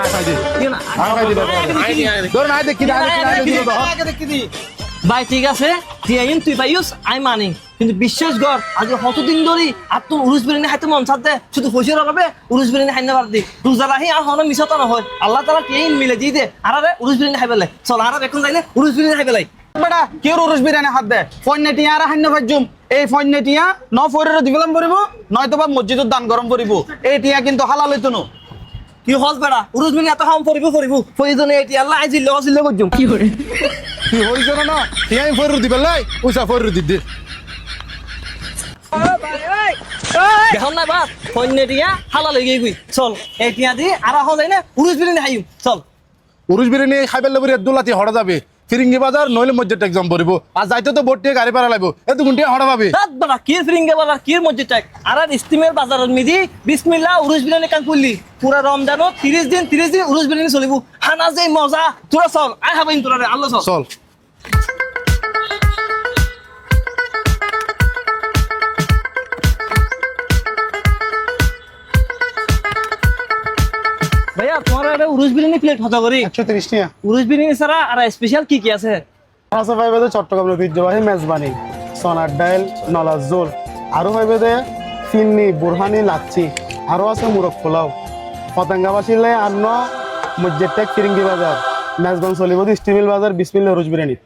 না খাই দে না দেখি ভাই ঠিক আছে তুই পাইস আমি মানি কিন্তু বিশ্বাস কর আজ কতদিন ধরে আর তোর উরুস বিরিয়ানি খাইতে মন চাচ্ছে শুধু পয়সার অভাবে উরুস বিরিয়ানি খাই না পারতি রোজা রাহি আর হন মিশাতো না হয় আল্লাহ তালা কেইন মিলে দিয়ে দে আর উরুস বিরিয়ানি খাই পেলাই চল আর এখন যাইলে উরুস বিরিয়ানি খাই পেলাই বেটা কেউ উরুস বিরিয়ানি হাত দে ফন্নে টিয়া আর হান্য ভাজুম এই ফন্নে টিয়া ন ফরের দিবলাম পড়িব নয়তো বা মসজিদের দান গরম পড়িব এই টিয়া কিন্তু হালাল হইতো না কি হস বেড়া উরুস বিরিয়ানি এত খাম পড়িব প্রয়োজনে এটি আল্লাহ আইজিল্লে অজিল্লে করছুম কি করে তুই হইছ না তুই আমি ফেরত দিবে লাই উষা ফেরত দি দেখুন না বাস ফন্নে টিয়া হালাল হয়ে গই চল এই টিয়া দি আর এখন যাই না উরুস বিরিয়ানি খাইম চল উরুস বিরিয়ানি খাইবার লাগবে দুলাতি হড়া যাবে ফিরিঙ্গি বাজার নইলে মসজিদ এক্সাম পড়িব আর যাইতে তো ভোট গাড়ি ভাড়া লাগবে এত গুনটিয়া হড়া পাবে দাদ বাবা কির ফিরিঙ্গে বাজার কির মসজিদ টাক আর ইস্তিমের বাজারের মিদি বিসমিল্লাহ উরুস বিরিয়ানি কান খুললি পুরা রমজানো 30 দিন উরুস বিরিয়ানি চলিব খানা যে মজা তোরা চল আই হাবাইন তোরা রে আল্লাহ চল চল ভাইয়া তোমার একটা উরুস বিরিয়ানি প্লেট হতা করি 130 টাকা উরুস বিরিয়ানি ছাড়া আর স্পেশাল কি কি আছে আছে ভাইবে চট্টগ্রামের ঐতিহ্যবাহী মেজবানি সোনার ডাইল নলার জোল আরো ভাইবে দে ফিন্নি বুরহানি লাচ্ছি আরো আছে মুরগ পোলাও পতেঙ্গাবাসীলে আর ন মসজিদ টেক ফিরিঙ্গি বাজার মেজবান চলিব স্টিমিল বাজার বিসমিল্লাহ উরুস biryani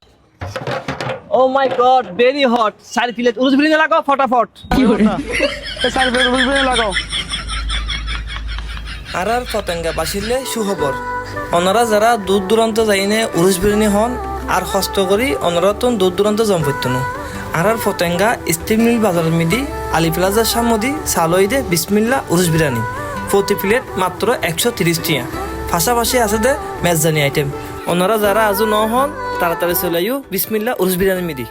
oh my god very hot 4 plate উরুস বিরিয়ানি লাগাও ফটাফট কি করে চার প্লেট উরুস বিরিয়ানি লাগাও আর পতেঙ্গা বাসিলে সুখবর ওনারা যারা দূর দূরান্ত যাইনে উরুস বিরিয়ানি হন আর কষ্ট করি ওনারা তো দূর দূরান্ত জম পড়তো না আর পতেঙ্গা স্টিমিল বাজারের মিদি আলি প্লাজার সামদি সালইদে বিসমিল্লা উরুস বিরিয়ানি প্রতি প্লেট মাত্র 130 টাকা পাশাপাশি আছে দে মেজজানি আইটেম ওনারা যারা আজও ন হন তাড়াতাড়ি চলে আইও বিসমিল্লা উরুস বিরিয়ানি মিদি